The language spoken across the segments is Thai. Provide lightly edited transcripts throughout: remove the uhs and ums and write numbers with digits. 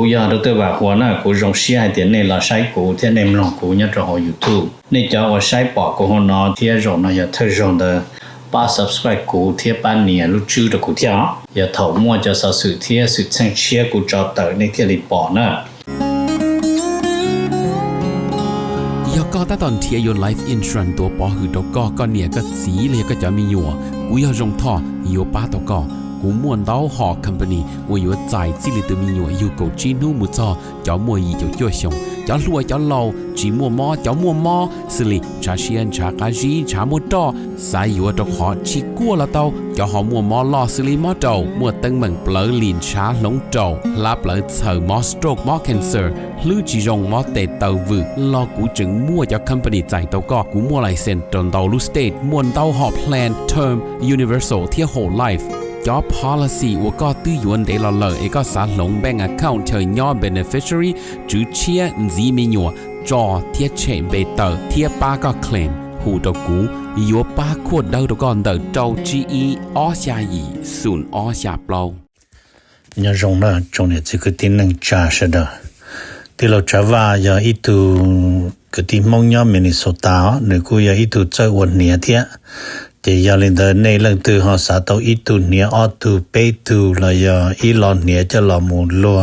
กูอยากรู้ตัวว่าหัวหน้ากูรงเสียเดี๋ยวนี้เราใช้กูที่ในลองกูเนี่ยจะหอ YouTube นี่จะว่าใช้ปอกกูหัวหน้าที่รงน่ะอย่าเธอรงเด้อป้า subscribe กูที่ป้าเนี่ยรู้ชื่อ的กูที่อย่าถอมั่วจะสสื่อที่สุดแสงเชียกูจะเตอในที่รีปอนะก็ตอนเทียยน Life Insurance ตัวปอหือตกก็เนี่ยก็สีเลยก็จะมีอยู่กูอยากจงท่ออยู่ป้าตกกูม่วนเต้าหอ company ว่าอยู่ใจจิลิตมีอยู่กูจีนูมุจอจะมัวอีจะจ่วยชงจะรวยจะเล่าจีมัวมอจะมัวมอสิลิชาเชียนชากาจีชามัวตอสายอยู่ตกหอชิกัวละเต้าจะหอมัวมอลอสิลิมอเต้ามัวตึงเหมือนเปลือลินชาหลงเต้าลาเปลือเสือมอสโตรกมอ cancer หรือจีจงมอเตเต้าวืรอกูจึงมัวจะ company ใจเต้าก็กูมัวไลเซนตนเต้าลูสเตทมวนเต้าหอ plan term universal ที่ whole life job policy ว่าก็ตื้อยวนเดลเลอเอกสารลงแบงก์ account เธอย่อ beneficiary จื้อเชียจีมีหยัวจอเทียเชมเบเตอร์เทียป้าก็เคลมหูตกูยัวป้าขวดเดาตก่อนเดาเจ้า GE ออชายีศูนย์ออชาเปล่าอย่ารงนะจงเนี่ยจะคือที่นึงจ่าเสดที่เราจะว่าอย่าอีตูคือที่มองย่อมินิโซตาหรือกูอย่าอีตูเจ้าวันเนียเทียแต่อย่าเล่นเดินในเรื่องตัวหอสาตัวอีตูเนียออตูเปตูแล้วอย่าอีหลอนเนียจะหลอมูลัว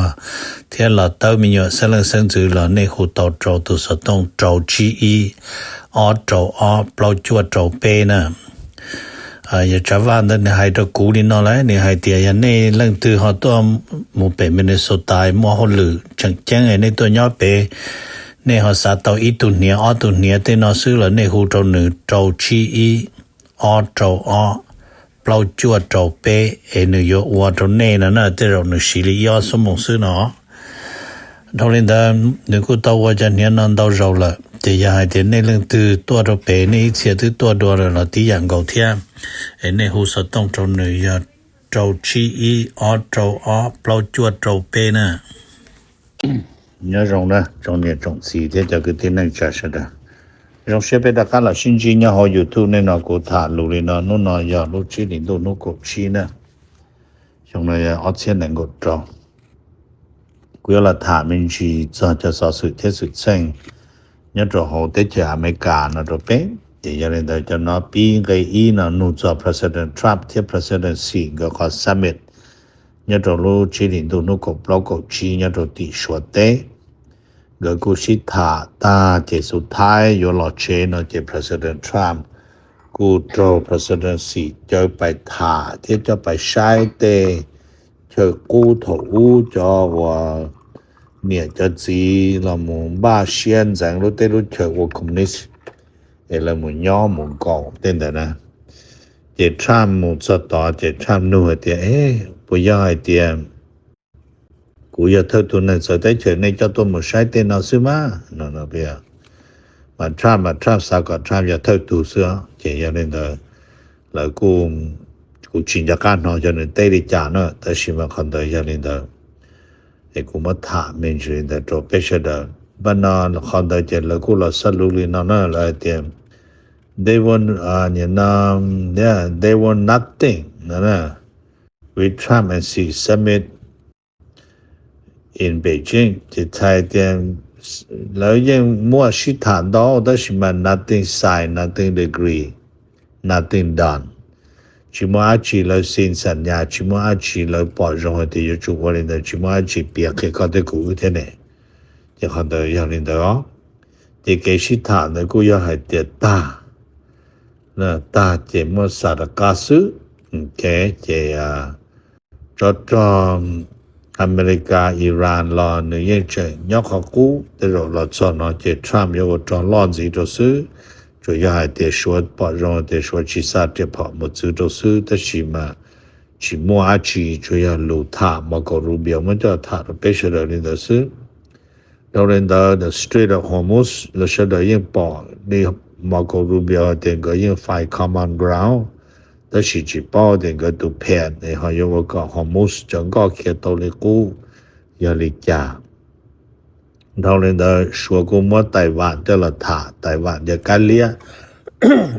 เทียหลอเต้ามีอยู่เสลังเส้นจือหลอในหูเต้าโจตัวสต้องโจจีอีออโจออเปล่าจวดโจเปนะอย่าจะว่านั่นให้ตัวกูนี่นอเลยนี่ให้เตียยันในเรื่องตัวหอตัวมูเปมินิโซตายมัวหลือจังแจ้งในตัวย่อเปในหอสาตัวอีตูเนียออตูเนียเตนอซื้อหลอในหูโจหนึ่งโจจีอีออโจออเปล่าจวดโจเปนโยวัวโจเน่นั่นน่ะที่เราหนึ่งสิริยอสมองซื้อเนาะทอลินดาหนึ่งกูตัวว่าจะเนี่ยนั่นตัวเราละแต่อย่าให้เดี๋ยวในเรื่องตัวเราเปนี่เสียตัวเราที่อย่างเก่าเทียในหูสต้องโจหนึ่งอย่าโจชีอีออโจออเปล่าจวดโจเปนะเนี่ยตรงนะตรงเนี่ยตรงสีที่จะคือที่นั่งจัดเสด็จเราเชื่อไปดักกันละสิ่งที่เนี่ยเขาอยู่ทุกในนกูถ่ายลูกเลยนะนู่นน่ะอย่าลูกชี้ดินดูนู่นกูชี้นะช่วงนั้นอย่าเอาเชียนหนังกูจ้องกูอยากละถ่ายมันชีจะสอสุดเทสุดเส้นเนี่ยจะเขาได้จากอเมริกานะตัวเป็นแต่ยังไงแต่จะนับปีกับอีนะนู่นจะ President Trump ที่ President Xi ก็ขอ Summit เนี่ยจะลูกชี้ดินดูนู่นกูเปล่ากูชี้เนี่ยจะติดชัวเต้ก็กูชิดถาตาเจสุดท้ายอยู่หลอดเชนเจ President Trump กูโต President Xi เจอไปถาที่จะไปใช้เตเธอกูถูจอว่าเนี่ยจะจีเราหมู่บ้าเชียนแสงรู้เตรู้เธอว่าคอมมิวนิสต์เราหมู่ย่อหมู่ก่อเต้นแต่นะเจ Trump หมู่สตอเจ Trump นู่นเตียปุยย่อยเตียกูอยากเธอตัวนั้นสได้เฉยในเจ้าตัวหมดใช้เต้นเอาซื้อมานั่นนะเปียมาทราบสากอทราบอยากเธอตัวเสือเจียเล่นเถอะแล้วกูชินจากการนอนจนเตะดิจานเนอะแต่ชิมาคนเดียวเล่นเถอะไอ้กูมาถามเมนจินแต่โจเปเชเดอร์บ้านนอนคนเดียวเจแล้วกูเราสรุปเลยนอนเลยเตีย they want they want nothing นั่นนะ with Trump and Xi summit in Beijing ที่ไทยเตียแล้วยังมั่วชิถานดอแต่ชิมัน nothing sign nothing degree nothing done ชิมัวอาชีแล้วเซ็นสัญญาชิมัวอาชีแล้วปล่อยลงให้ที่อยู่จุกวันนี้ชิมัวอาชีเปียกให้เขาได้กูเท่านี้จะเขาได้อย่างนี้เด้อที่เกชิถานกูอยากให้เตียตานะตาเจมัวสารกาสุแกเจียจอมอเมริกาอิหร่านรอเนื้อเจยอกกูแต่เราสอนเจทรัมป์ยกจอนลอนสิตัวซื้อจะอยากให้เตชวดปอรองเตชวดชิซาเตพอหมดซื้อตัวซื้อแต่ชิมัวอาชีจะอยากลูท่ามากรูเบียวมันจะท่าเปเชอร์นี่ตัวซื้อเราเรียนเดอร์ the Strait of Hormuz เราเชื่อได้ยิ่งปอนี่มากรูเบียวเต็งก็ยิ่งไฟ common groundแต่สิจิป้อเด็กก็ดูแผนในหอยว่าก็ฮอร์มุสจังก็เขียนตัวเลกูยาลิจาเราเลยได้ชัวกูมัวไต้หวันจะละถาไต้หวันจะกันเลีย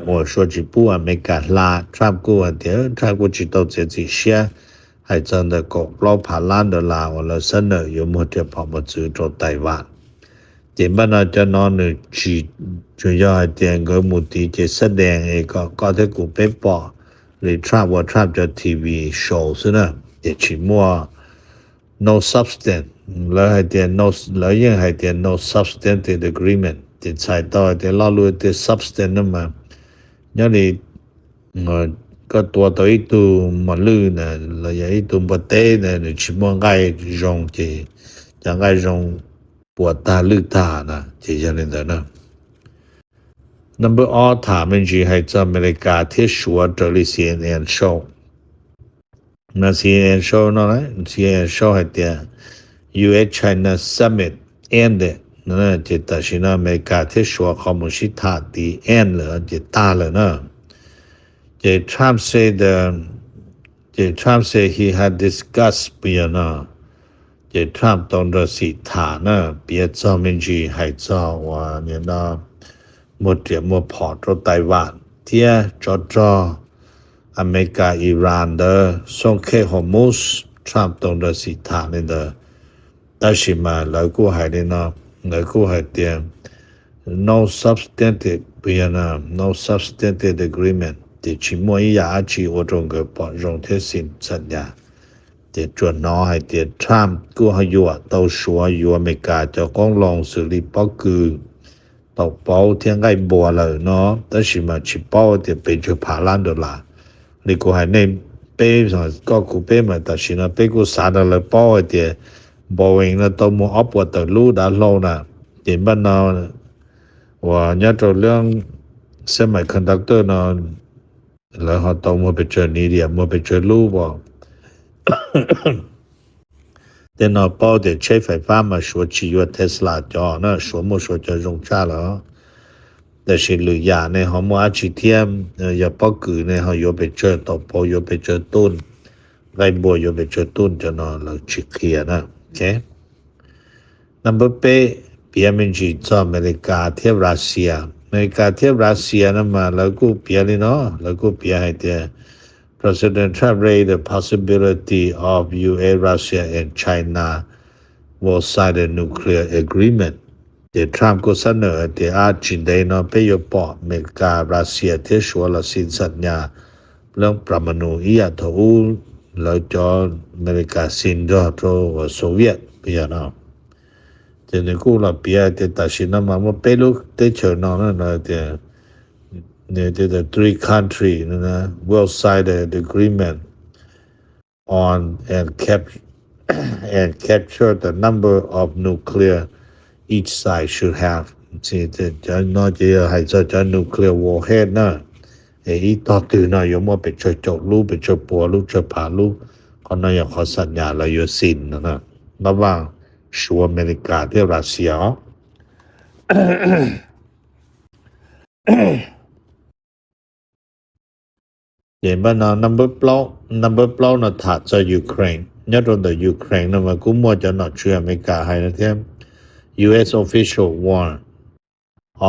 我说只不อเมริกาลาทรัมป์กูเดี๋ยวทรัมป์กูจิตเอาเจจิเชีย还真的国老爬烂的啦我了生了有么就跑么只做台湾这边呢就拿你去主要系点个目的就แสดง一个高铁股被爆你 trap 我 trap 就 TV show 是呢也去摸 no substance 了系点 no 了ยัง系点 no substantive agreement ที่ใช้ต่อที่เรารู้ที่ substance นั่นมาอย่างนี้ก็ตัวตัวอีตัวมันลื่นนะแล้วอย่างอีตัวบ่เต้นะนี่ชิมง่ายจงที่จะง่ายจงปวดตาลื่นตานะที่อย่างนี้นะ number 2ถามมันจีให้จากอเมริกาที่ชัวร์จะลิ CNN show นะ CNN show นั่นแหละ CNN show ให้เดีย US China Summit end นะที่ตัดสินอเมริกาที่ชัวร์ข้อมูลชิดท่าดี end เลยที่ตาเลยนะTrump said he had discussed beyond Trump ตรงรสิฐานะเปียจอมินจีให้เจ้าว่าเนี่ยนะหมดเดียหมดพอร์ตไต้หวันเที่ยจออเมริกาอิหร่านเดอส่งเคฮอร์มุส Trump ตรงรสิฐานี่เดอแต่ชิมาแล้วกูให้เนี่ยนะแล้วกูให้เตีย no substantive beyond no substantive agreementที่ชิมวยยาจีโอตรงกับปอรงเทสินสัญญาที่จวนน้อให้ที่ทรัมป์กูให้อยู่ตัวชัวอยู่อเมริกาจะก้องลงสุริปอคือตกเป้าเที่ยงไงบัวเลยเนาะแต่ชิมาชิเป้าที่เป็นจุดผ่าล้านดอลลาร์นี่กูให้ในเป้ก็กูเป้มาแต่ชินะเป้กูสาดเลยเป้าที่บอวิงนะตัวมัวอัพวัตลูด้านโลนะที่บ้านเราว่าเนี่ยตัวเรื่องเซมิคอนดักเตอร์เนาะแล้วเขาต้องมาไปเจอนี่เดียวมาไปเจอรูปบ่แต่นอป้อเดี๋ยวใช้ไฟฟ้ามาชัวชีวเทสลาจอนะชัวมัวชัวจะลงชาแล้วแต่สิหรือยาในเขามัวอาชีเทียมอย่าป้อกือในเขาอยู่ไปเจอต่อปออยู่ไปเจอต้นไก่บัวอยู่ไปเจอต้นจะนอนแล้วชิเคลียนะโอเค number 8เปียมินจีจออเมริกาเทียบรัสเซียอเมริกาเทียบรัสเซียนะมาแล้วกูเปียนี่เนาะแล้วกูเปียให้เตีย President Trump raised the possibility of US Russia and China will sign a nuclear agreement ที่ Trump ก็เสนอที่อาจจินได้เนาะไปยปออเมริการัสเซียที่ชัวร์ละสินสัญญาเรื่องปรมาณูอีอะทูแล้วจออเมริกาสินจอตัวโซเวียตเปียเนาะที่นี่กูละเปียที่ตัดสินมาว่าไปลูกที่เชิญนอนนะที่เนี่ยที่ the three country นะ will sign an agreement on and capture the number of nuclear each side should have ที่จะนอกจากให้จะ nuclear warhead นะอีต่อตื่นนะยมว่าไปช่วยจบลูกไปช่วยปัวลูกช่วยผ่าลูกก็น่าอยากขอสัญญาแล้วอยู่สินนะระหว่างชัวอเมริกาที่รัสเซียเห็นบ้านเราnumber เปล่านะถัดจากยูเครนเนี่ยตรงแต่ยูเครนนะมันกูมัวจะnotช่วยอเมริกาให้นะเทียม US official warn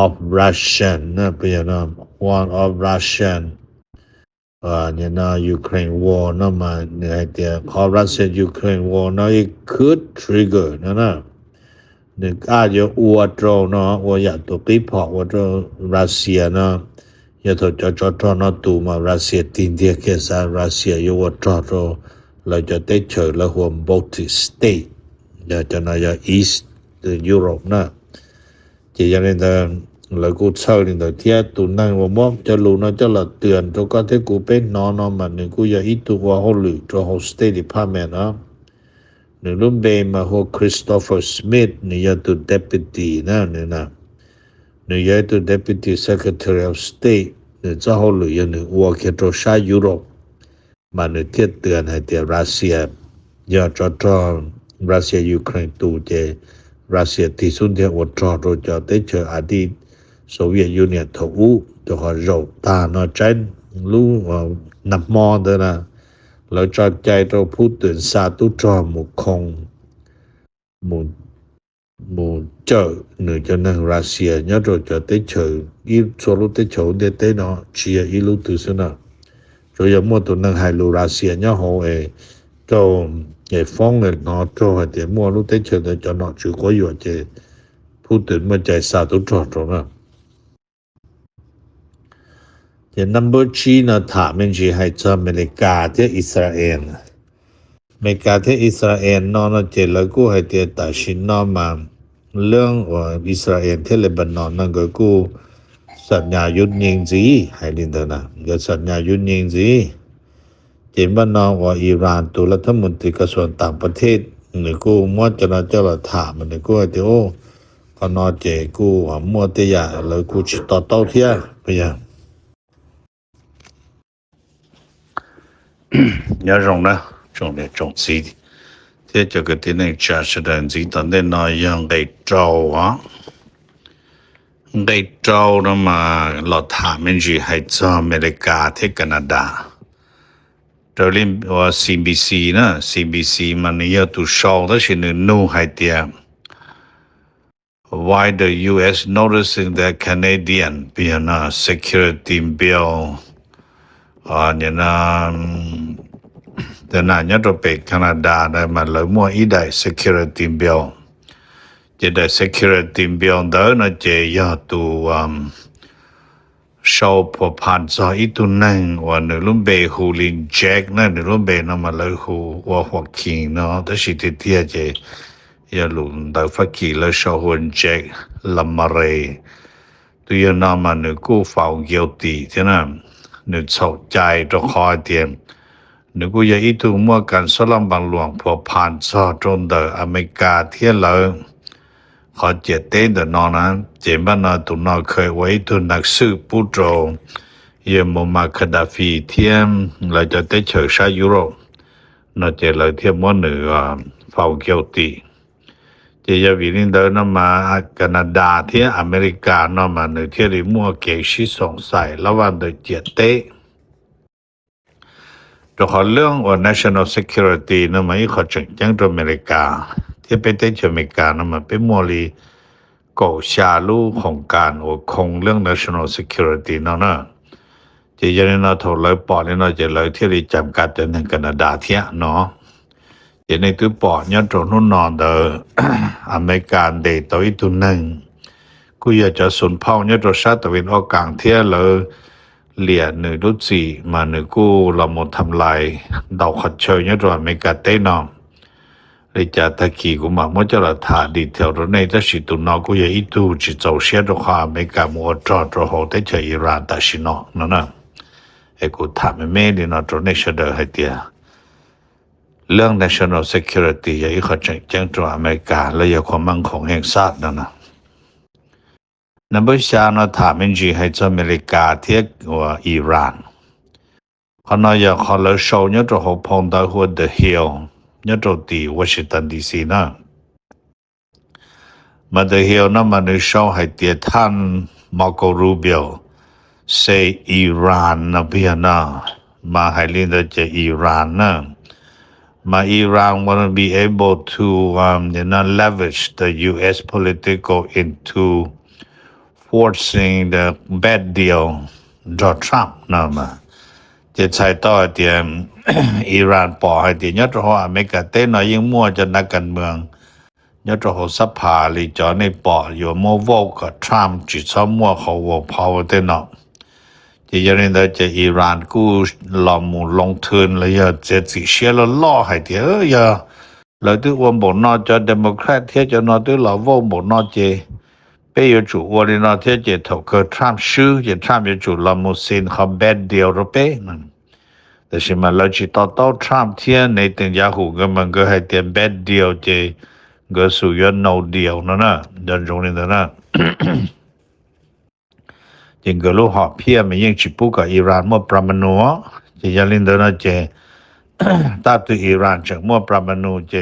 of Russian นะเปลี่ยนนะ warn of Russianเนี่ยนะ Ukraine war นะมาเนี่ยเดีย Russia Ukraine war นะ it could trigger นะเนี่ยอาจจะอวดโตนะว่าอยากตัวปีพอว่าตัวรัสเซียนะอย่าตัวจอนะตัวมารัสเซียตินเดียเคสรัสเซียอยู่ว่าจอเราจะได้เจอแล้วหัว Baltic state อย่าจะนะอย่า East Europe นะที่อย่างนี้นะแล้วกูเช่านี่ตัวเที่ยตุนั่งว่ามอกจะรู้นะจะละเตือนตัวก็ที่กูเป็นนอนมันนี่กูอย่าอีตัวว่าเขาหรือตัว State Department นะนี่รุ่นเบมาหัว Christopher Smith นี่อย่าตัว Deputy นะนี่นะนี่อย่าตัว Deputy Secretary of State นี่จะเขาหรืออย่างนี้ว่าแค่ตัวชายุโรปมันนี่เที่ยเตือนให้เที่ยรัสเซียอย่าจอรัสเซียยูเครนตูเจรัสเซียที่สุดเที่ยว่าจอจะได้เจออดีตโซเวียตยูเนียนถูกตัวเขาโจตาเนาะใจรู้นับมอเด้อนะแล้วจอใจเราพูดถึงซาตุจอหมู่คงหมู่เจอหนึ่งจะนั่งรัสเซียเนี่ยเราจะได้เจออีโซลุได้เจอได้เนาะเชียอีลุตุสนะโดยมั่วตัวนั่งไฮลูรัสเซียเนี่ยเขา就也放了拿做还点莫路的车的就拿去过有这普顿么在啥都做着了。这 number 3呢，他们是还在美利加的以色列。美加的以色列呢，这了个还的大新呢嘛，两个以色列的黎巴嫩那个个สัญญาหยุดยิงสิให้ลินเดนะก็สัญญาหยุดยิงสิเจนบ้านนอกว่าอิหร่านตัวรัฐมนตรีกระทรวงต่างประเทศนี่กูมัวจะน่าจะละถามมันนี่กูว่าเดี๋ยวก็นอเจกูว่ามัวแต่อย่าแล้วกูสิต่อเต้าเที่ยไปยัง要用呢用的种子这这个的那价值的人等的那样给招啊ได้เจ้านะมาเราถามมันจีให้เจ้าอเมริกาที่แคนาดาเราเรียนว่า CBC นะ CBC มันเนี่ยตัวชาวได้ชินนูให้เดีย Why the US noticing that Canadian being a security bill เนี่ยนะแต่น่าจะไปแคนาดาได้มาเลยมั่วอีได้ security billจะได้ security bill เดินนะจะยาตัวชาวพอผ่านซอยตัวนึงว่าในรุ่นเบฮูลินแจ็คนะในรุ่นเบนมาเลยฮูว่าหัวคิงเนาะแต่สิที่เดียจะยาลุนได้ฟักกี้เลยชาวหัวแจ็คลำมาเรตัวยานามันกูฟ้องเกี่ยวตีใช่ไหมนึกเศร้าใจตัวคอยเตียมนึกกูอยากอีตัวมั่วกันสลัมบังหลวงพอผ่านซอยจนเดออเมริกาเที่ยเลยขอเจเต้นแต่นอนนั้นเจบ้านนอตุนอเคยไว้ตุนนักสืบผู้โจเยมมาคดาฟีเทียมเราจะได้เฉิดชายุโรปนอเจเลยเทียมว่าเหนือเฝ้าเกี่ยวตีเจยาวิลินเดินมาแคนาดาเทียอเมริกานอมาเหนือเทียริมัวเกชิสงสัยระหว่างเดเจเต้ตัวขอเรื่องว่า national security นั่นหมายขอจังจังตัวอเมริกาที่ไปได้อเมริกานะมันเป็นมัวลีก่อชาลูของการโอคงเรื่อง national security เนาะจะยังเนาะถเลยปอดเนาะจะเลยที่ริจำกัดในแคนาดาเทียเนาะจะในตัวปอดเนี่ยตรงนู้นนอนเดออเมริกันเดย์ตัวอีตัวนึงกูอยากจะสุนเผาเนี่ยตัวชาติตะวันออกกลางเทียเลยเหลียหนึ่งรุ่นสี่มาหนึ่งกูเราหมดทำลายดาวขัดเชยเนี่ยตัวอเมริกาเต้นอเลยจะตะกี้กูมามั่วจะละถาดีเทลรในแต่สิตุนอกูอยากอีตูจิตเจ้าเสียตัวความอเมริกามัวจอดตัวเขาได้เจออิหร่านแต่สินอนั่นน่ะไอ้กูถามไม่ดีนะตัวนี้เสดอให้เดียเรื่อง national security อย่างที่เขาแจ้งตัวอเมริกาและอย่างความมั่นคงแห่งชาตินั่นนะนั่นเป็นชาเนาะถามมันจีให้เจ้าอเมริกาเทียบว่าอิหร่านเขาเนาะอยากเขาเลยโชว์เนี่ยตัวเขาพงได้หัว The Hill nhớ đầu tiên Washington DC na mà The Hill na mà nơi sau hay tiệt than Marco Rubio say Iran na bia na mà hay liên đến cho Iran na mà Iran wanna be able to leverage the U.S. political into forcing the bad deal Donald Trump na màจะใช้ต่อเดียอิหร่านปอให้เดียยออเมริกาเต้นยิ่งมั่วจะนักการเมืองยอสภาหรือจอในปออยู่มั่วโวกับทรัมป์จิตซ้อมมั่วเขาโวพาวเต้นจะยังได้จะอิหร่านกู้ลอมูลงทุนเลยจะสิเชียร์ล่อให้เดียเราตัววันบนนอจะเดโมแครตเทียจะนอตัวเราโวบนนอเจไปอยู่จุวันนี้นอเทียจะถูกกับทรัมป์ชื่อจะทรัมป์อยู่จุลอมูซินเขาแบดเดียวเราไปนั่นแต่สิมาเราจิตต่อทรัมป์เทียในตึงยาหูก็มันก็ให้เตียนแบดเดียวเจก็สู่ยนโนเดียวนั่นนะดันตรงนี้นั่นนะจริงก็รู้หอบเพี้ยมันยังจิปุกับอิหร่านมั่วปรามาณูจะยันลินเดนะเจตัดตัวอิหร่านจากมั่วปรามาณูเจ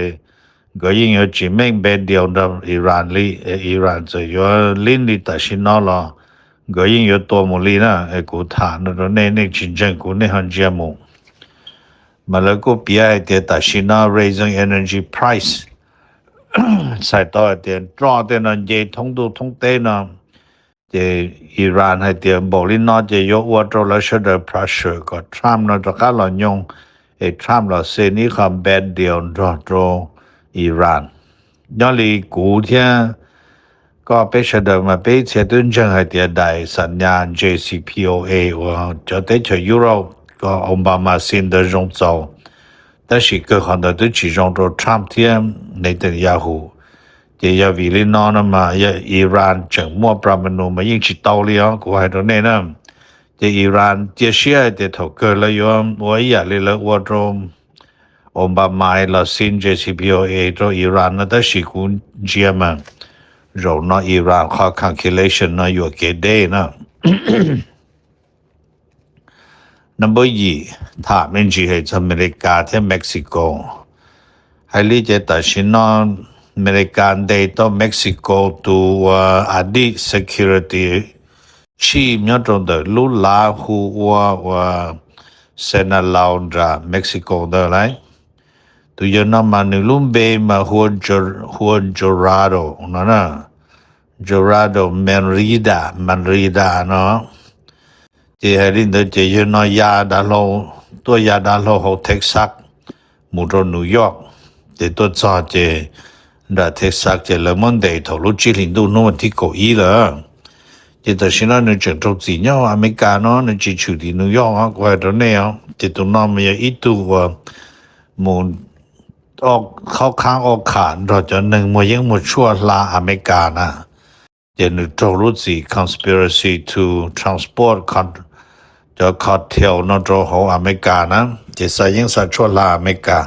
ก็ยิ่ง有จิเม่งแบดเดียวดับอิหร่านลีอิหร่านจะอยู่ลิ้นลีแต่ชินอลก็ยิ่ง有ตัวมุลีนะไอ้กูถามนั่นในจินจังกูในหันเจียมูมาแล้วก็เปียไอ้เดียแต่ชินา raising energy price ใส่ต่อไอ้เดียdraw เดียนั่นเจทงดูทงเต้นะเจอิหร่านไอ้เดียบอกลินนอเจยกว่าตัวแล้วเสดอ pressure ก็ทรัมป์นั่นจะการหล่อนยง Trump 了是你看 bad deal 做伊朗因为古天ก็ไปเสดมาไปเสดุนจังให้เดียได้สัญญาณ JCPOA ว่าจะได้เจอยุโรปก็奥巴马新的容造但是各行的都其中都 Trump 天内特亚胡也要为了那嘛要伊朗整莫ปรามาณูมายิ่งชิดเตาเลยอ่ะกูให้ตรงนี้นะจะ伊朗这些的头个了哟我也了我中奥巴马了新 JCPOA 做伊朗那的是กูเจียมันเราเนาะอิหร่านข้อ calculation เนาะอยู่เกเดนะ number 2ถ้ามันจีให้อเมริกาที่เม็กซิโกให้ลิเจตัดสินออเมริกันได้ต่อเม็กซิโกตัวอดีต security ชีมยอดตรงเดลุลาหูว่าเซนาลาวดราเม็กซิโกเดอไรตัวยนำมาหนึ่งลุ่มเบมาหัวจอราโดนั่นนะจอราโดมันรีดาเนาะเจให้ลินเดเจยนอยาดาโลตัวยาดาโลของเท็กซัสมุโรนิวยอร์กเจตัวจอเจดาเท็กซัสเจเลมอนเดย์ทอลุจิลินดูโนที่เกาหลีเลยเจแต่ฉันนึกถึงตัวจีนเนาะอเมริกาเนาะนึกถึงชุดที่นิวยอร์กอ่ะก็ให้ตัวเนี่ยเจตัวน้องมีอีตัวมูนออกเข้าข้างออกขานเราจะหนึ่งมัวยังมัวชั่วลาอเมริกานะเจนึกตัวรู้สิ conspiracy to transport จะคอดเที่ยวนอตัวของอเมริกานะเจใส่ยังใส่ชั่วลาอเมริกา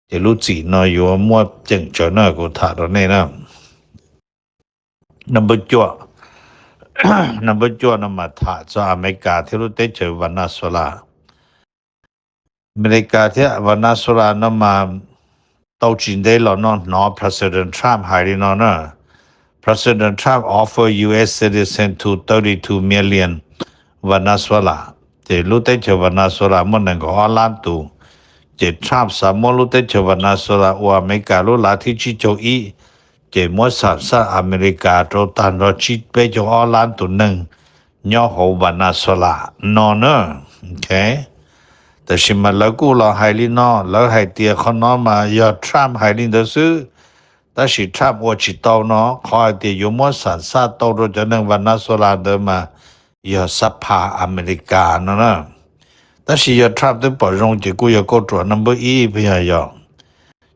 เจรู้สินอยอยู่มัวจึงเจอเนอกูถ่าตัวนี้นะ number จั่ว number จั่วนำมาถ่าจากอเมริกาที่รู้ได้เจอวานาซุลาอเมริกาที่วานาซุลานำมา到今天了呢 President Trump 还的呢 President Trump offer US citizen to 32 million Venezuela 这路在这 Venezuela 没能够阿兰度这 Trump 什么路在这 Venezuela 我美国路拉提去就一这莫啥อเมริกาโตตันรจิไปจะอา兰度นึงย่อหัว Venezuela นอนะโอเคแต่ชิมาแล้วกูเราให้ลินอแล้วให้เตียเขานอมาอย่าทรัมป์ให้ลินเดซื้อแต่สิทรัมป์ว่าจิตเอาเนาะขอให้เตียอยู่มั่วสันซาโตโรจะนึงวันนั้นโซลาเดิมมาอย่าสภาอเมริกานะแต่สิอย่าทรัมป์ต้องปล่อยลงจะกูอย่าก็ตรวจนัมเบอร์อีเพียงอย่า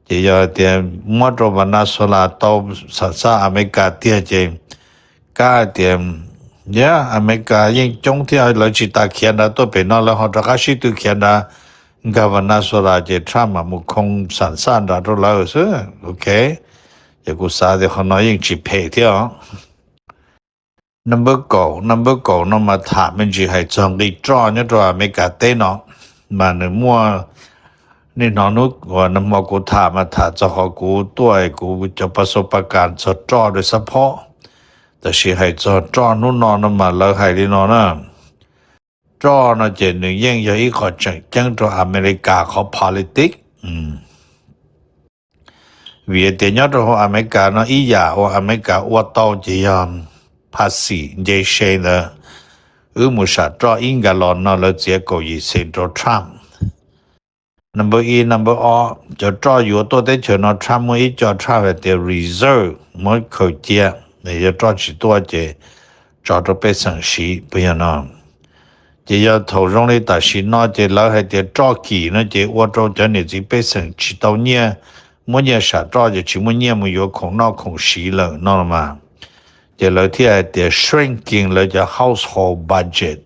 จะอย่าเตียมั่วตรวันนั้นโซลาโตสันซาอเมริกาเตียเจก้าเตียอเมริกายิ่งจงที่เราจิตตาเขียนนะตัวเป็นนอแล้วเขาจะกชิตุเขียนนะกับวันนั้นสุราเจทรัมมุคงสันเราเราสิโอเคจะกูสาเดี๋ยวเขาน้อยยิ่งจิเพเที่ยว number 9น้องมาถามมันจีให้จงได้จ้อเนี่ยตัวอเมริกาเต้เนาะมาหนึ่งมัวนี่น้องนุกว่าน้ำมัวกูถามมาถามจะขอกูตัวกูจะประสบการณ์จะจ้อโดยเฉพาะแต่สิให้จอนู่นนอนมาแล้วให้ดีนอนนะจอนะเจนหนึ่งยังอยู่อีกขอจังตัวอเมริกาเขา politics วิเดียนตัวอเมริกานะอีหยาว่าอเมริกาว่าต่อจะยอมภาษีเจเชนนะมุชาจออิงกาลอนนะแล้วเจ้าก็ยิ่งเซ็นตัวทรัมป์ number จะจออยู่ตัวได้เชิญนะทรัมป์มื่อจอทรัมป์เดีย reserve มื่อเขาเจ้า你要抓起多些，抓到被省时不要呢。就要投入的但是那就老还得抓紧，那就我抓着你就被省知道呢，每年啥抓就全部年没有空那空时了，那了嘛。就老天还得 shrinking 了叫 household budget，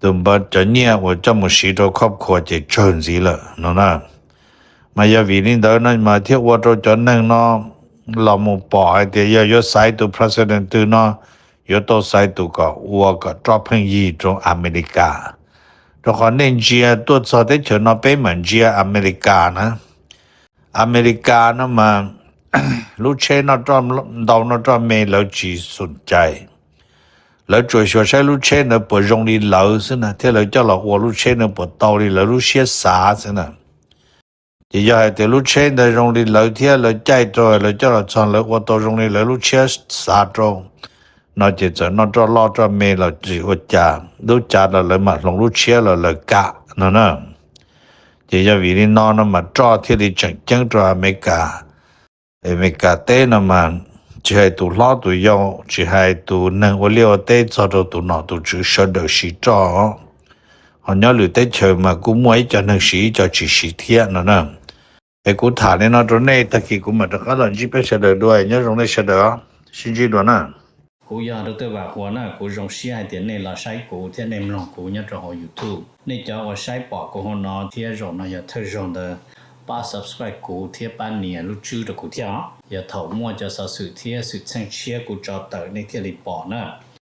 对不？这年我这么许多ครอบครัว就赚死了，那呢。มาอย่าวินิดนั้นมาเที่ยวว่าเราจะนั่งเนาะเราหมู่ปอเดียยศใส่ตัว president ตัวเนาะยศตัวใส่ตัวก็ว่าก็จอพังยีตรงอเมริกาเราขอเน้นเจียตัวสอดได้เฉินเนาะเป็นเหมือนเจียอเมริกานะอเมริกานะมา ลูกเชนเนาะจอมดาวเนาะจอมเมย์เราจีสนใจแล้วช่วยใช้ลูกเชนเนาะปวดรงลีเหลาสินะที่เราเจ้าเราว่าลูกเชนเนาะปวดเตาลีแล้วลูกเชี่ยสาสินะจะ要ให้แต่ลูกเชนได้รงลีเหลาเที่ยวเราใจโตเราเจ้าเราชอนเราว่าตัวรงลีแล้วลูกเชี่ยสาตรงนอกจากจะนอกจากรอจากเมเราจีว่าจ่าลูกจ่าเราเลยมาลงลูกเชี่ยเราเลยกะนั่นนะ giờ vì đi nó mà cho thì đi chẳng chẳng cho America tế nó mà chỉ hay tụ lo tụ yêu chỉ hay tụ nâng ô liều tế cho đồ tụ nó tụ chữ sơ đồ xí cho họ nhớ lửa tế chờ mà cũng muốn cho nâng xí cho chỉ xí thiệt nó nè cái cú thả nên nó trốn này ta kỳ cũng mà các lần chỉ biết sơ đồ đuôi nhớ trong này sơ đồ xin chỉ đồ nè cú giờ được tôi bảo nè cú dùng xí hai tiền này là sai cú thế nên lòng cú nhớ trong họ YouTube nên cho họ sai bỏ của họ nó thế rồi nó giờ thời dùng de ba subscribe cú thế ban nè lúc chưa được cú theo giờ thầu mua cho sự thế sự sang chia cú cho tới nên thế li bỏ nè